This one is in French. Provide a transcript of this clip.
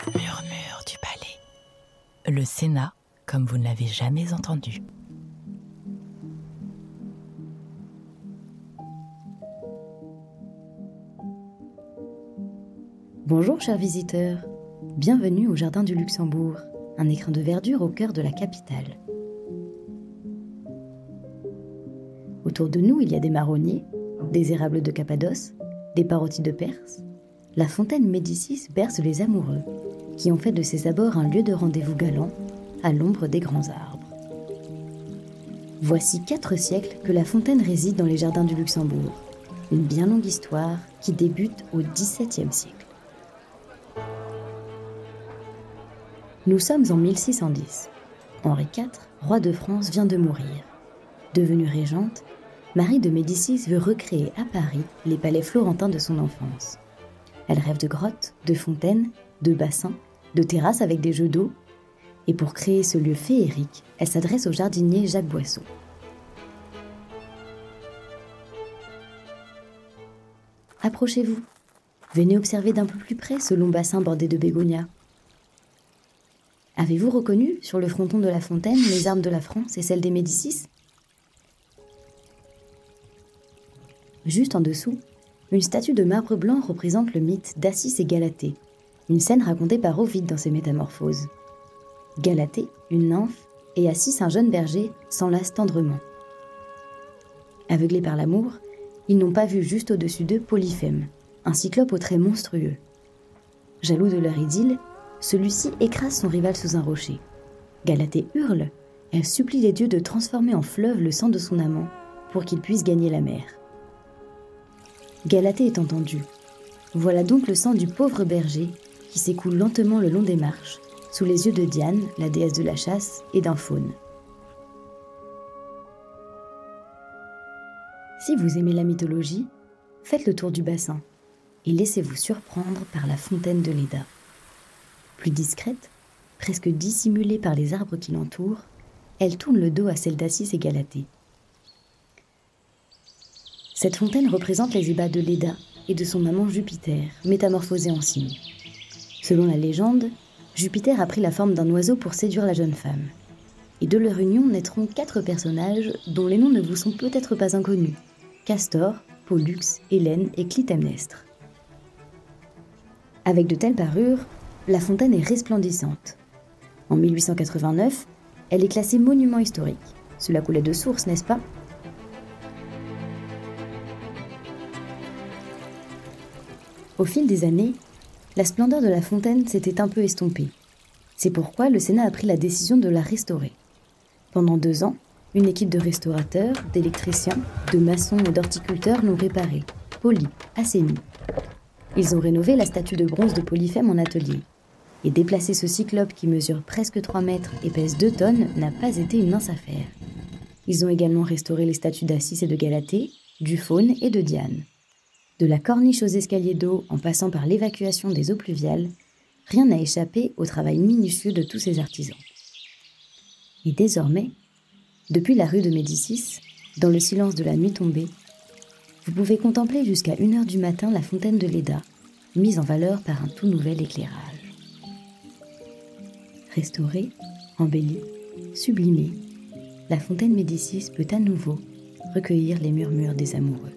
Murmure du palais. Le Sénat, comme vous ne l'avez jamais entendu. Bonjour chers visiteurs, bienvenue au Jardin du Luxembourg, un écrin de verdure au cœur de la capitale. Autour de nous, il y a des marronniers, des érables de Cappadoce, des parotties de Perse. La fontaine Médicis berce les amoureux, qui ont fait de ses abords un lieu de rendez-vous galant, à l'ombre des grands arbres. Voici 4 siècles que la fontaine réside dans les jardins du Luxembourg, une bien longue histoire qui débute au XVIIe siècle. Nous sommes en 1610. Henri IV, roi de France, vient de mourir. Devenue régente, Marie de Médicis veut recréer à Paris les palais florentins de son enfance. Elle rêve de grottes, de fontaines, de bassins, de terrasses avec des jeux d'eau. Et pour créer ce lieu féerique, elle s'adresse au jardinier Jacques Boisseau. Approchez-vous. Venez observer d'un peu plus près ce long bassin bordé de bégonias. Avez-vous reconnu, sur le fronton de la fontaine, les armes de la France et celles des Médicis ? Juste en dessous, une statue de marbre blanc représente le mythe d'Assis et Galatée, une scène racontée par Ovide dans ses Métamorphoses. Galatée, une nymphe, et Assis, un jeune berger, s'enlacent tendrement. Aveuglés par l'amour, ils n'ont pas vu juste au-dessus d'eux Polyphème, un cyclope aux traits monstrueux. Jaloux de leur idylle, celui-ci écrase son rival sous un rocher. Galatée hurle, elle supplie les dieux de transformer en fleuve le sang de son amant pour qu'il puisse gagner la mer. Galatée est entendue. Voilà donc le sang du pauvre berger qui s'écoule lentement le long des marches, sous les yeux de Diane, la déesse de la chasse, et d'un faune. Si vous aimez la mythologie, faites le tour du bassin et laissez-vous surprendre par la fontaine de Leda. Plus discrète, presque dissimulée par les arbres qui l'entourent, elle tourne le dos à celle d'Assis et Galatée. Cette fontaine représente les ébats de Leda et de son amant Jupiter, métamorphosé en cygne. Selon la légende, Jupiter a pris la forme d'un oiseau pour séduire la jeune femme. Et de leur union naîtront 4 personnages dont les noms ne vous sont peut-être pas inconnus. Castor, Pollux, Hélène et Clytemnestre. Avec de telles parures, la fontaine est resplendissante. En 1889, elle est classée monument historique. Cela coulait de source, n'est-ce pas ? Au fil des années, la splendeur de la fontaine s'était un peu estompée. C'est pourquoi le Sénat a pris la décision de la restaurer. Pendant 2 ans, une équipe de restaurateurs, d'électriciens, de maçons et d'horticulteurs l'ont réparée, polie, assainie. Ils ont rénové la statue de bronze de Polyphème en atelier. Et déplacer ce cyclope qui mesure presque 3 mètres et pèse 2 tonnes n'a pas été une mince affaire. Ils ont également restauré les statues d'Assis et de Galatée, du faune et de Diane. De la corniche aux escaliers d'eau en passant par l'évacuation des eaux pluviales, rien n'a échappé au travail minutieux de tous ces artisans. Et désormais, depuis la rue de Médicis, dans le silence de la nuit tombée, vous pouvez contempler jusqu'à 1h du matin la fontaine de Leda, mise en valeur par un tout nouvel éclairage. Restaurée, embellie, sublimée, la fontaine Médicis peut à nouveau recueillir les murmures des amoureux.